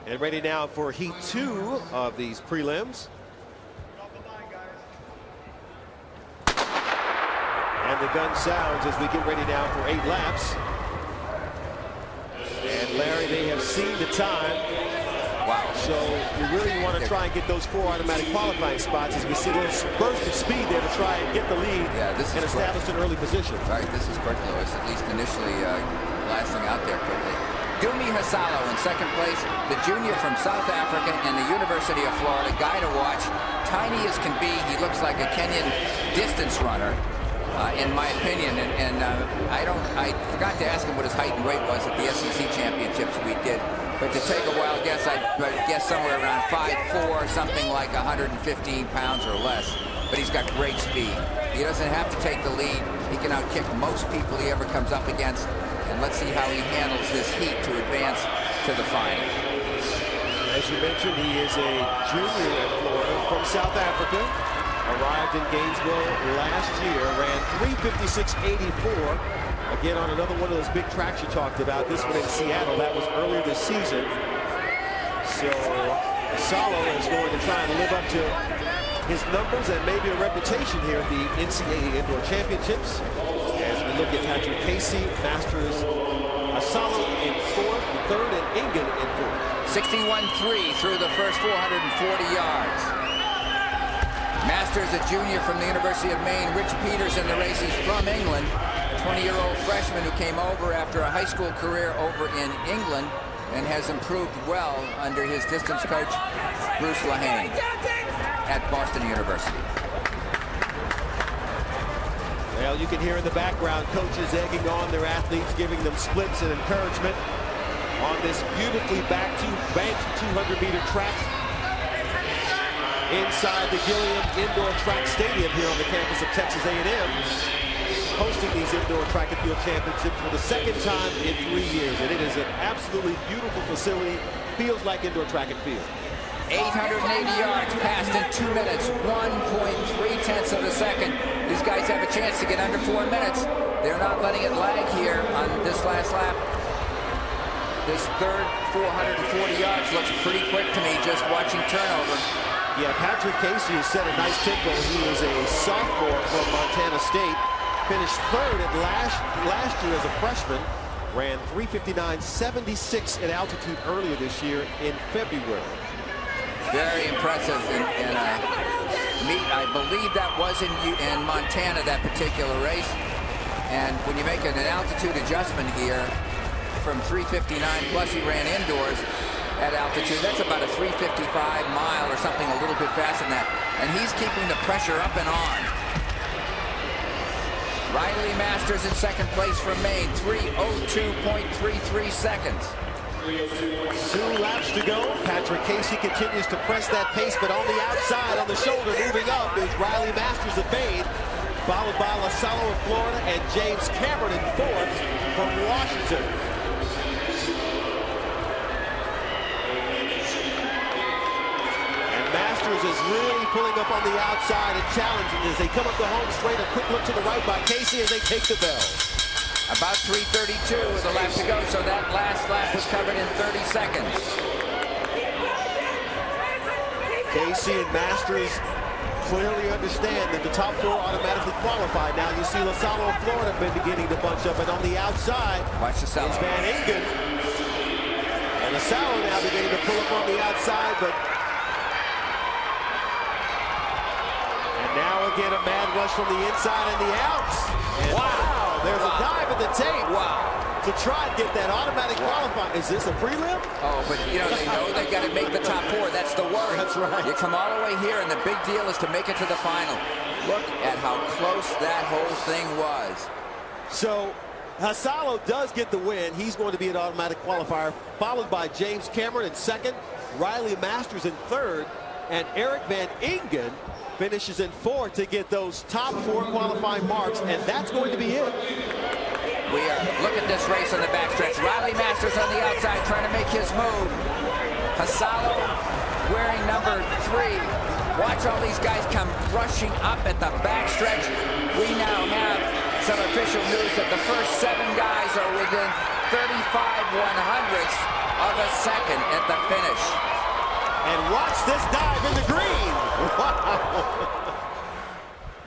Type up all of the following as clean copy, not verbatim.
And ready now for Heat 2 of these prelims. And the gun sounds as we get ready now for 8 laps. And Larry, they have seen the time. Wow. So you really want to try and get those 4 automatic qualifying spots as we see a little burst of speed there to try and get the lead and establish an early position. Right, this is quick, Lewis, at least initially blasting out there quickly. Dumi Hasalo in second place, the junior from South Africa and the University of Florida. Guy to watch, tiny as can be. He looks like a Kenyan distance runner, in my opinion. And I forgot to ask him what his height and weight was at the SEC championships we did. But to take a wild guess, I'd guess somewhere around 5'4", something like 115 pounds or less. But he's got great speed. He doesn't have to take the lead. He can outkick most people he ever comes up against. And let's see how he handles this heat to advance to the final. As you mentioned, he is a junior at Florida from South Africa. Arrived in Gainesville last year, ran 3:56.84. Again, on another one of those big tracks you talked about. This one in Seattle, that was earlier this season. So Salo is going to try and live up to his numbers and maybe a reputation here at the NCAA Indoor Championships. As we look at Patrick Casey, Masters, Salo in 4th, 3rd, and Ingen in 4th. 61.3 through the first 440 yards. Masters, a junior from the University of Maine. Rich Peters in the race. He's from England. 20-year-old freshman who came over after a high school career over in England and has improved well under his distance coach, Bruce Lehane, at Boston University. Well, you can hear in the background coaches egging on their athletes, giving them splits and encouragement on this beautifully banked 200-meter track inside the Gilliam Indoor Track Stadium here on the campus of Texas A&M, hosting these indoor track and field championships for the 2nd time in 3 years. And it is an absolutely beautiful facility. Feels like indoor track and field. 880 yards passed in 2 minutes, 1.3 of a second. These guys have a chance to get under 4 minutes. They're not letting it lag here on this last lap. This third 440 yards looks pretty quick to me just watching turnover. Yeah, Patrick Casey has set a nice tempo. He is a sophomore from Montana State. Finished 3rd at last year as a freshman. Ran 3:59.76 at altitude earlier this year in February. Very impressive in a meet. I believe that was in Montana, that particular race. And when you make an altitude adjustment here from 3:59 plus he ran indoors at altitude, that's about a 3:55 mile or something a little bit faster than that. And he's keeping the pressure up and on. Riley Masters in second place from Maine, 3:02.33 seconds. 2 laps to go. Patrick Casey continues to press that pace, but on the outside, on the shoulder, moving up is Riley Masters of Maine, followed by Lasalo of Florida and James Cameron in 4th from Washington. And Masters is really pulling up on the outside and challenging as they come up the home straight. A quick look to the right by Casey as they take the bell. About 3:32 with a lap to go, so that last lap was covered in 30 seconds. Casey and Masters clearly understand that the top 4 automatically qualified. Now you see Lasalo of Florida been beginning to bunch up, and on the outside, watch the it's Van Ingen. And Lasalo now beginning to pull up on the outside, but and now again a mad rush from the inside and the outs. And wow! There's a dive at the tape. Wow. To try and get that automatic qualifying. Is this a prelim? Oh, but you know they got to make the top 4. That's the worry. That's right. You come all the way here, and the big deal is to make it to the final. Look at how close that whole thing was. So Hasalo does get the win. He's going to be an automatic qualifier, followed by James Cameron in 2nd, Riley Masters in 3rd, and Eric Van Ingen finishes in 4th to get those top 4 qualifying marks, and that's going to be it. Look at this race on the backstretch. Riley Masters on the outside trying to make his move. Hasalo wearing number 3. Watch all these guys come rushing up at the backstretch. We now have some official news that the first 7 guys are within 35 100ths of a second at the finish. And watch this dive in the green. Wow.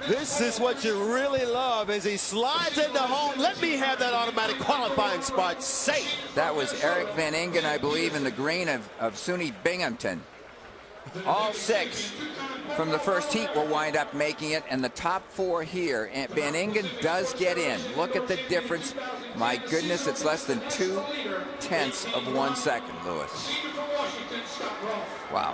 This is what you really love as he slides into home. Let me have that automatic qualifying spot safe. That was Eric Van Ingen, I believe, in the green of SUNY Binghamton. All 6 from the first heat will wind up making it, and the top 4 here. And Van Ingen does get in. Look at the difference. My goodness, it's less than 0.2 of 1 second, Lewis. Wow.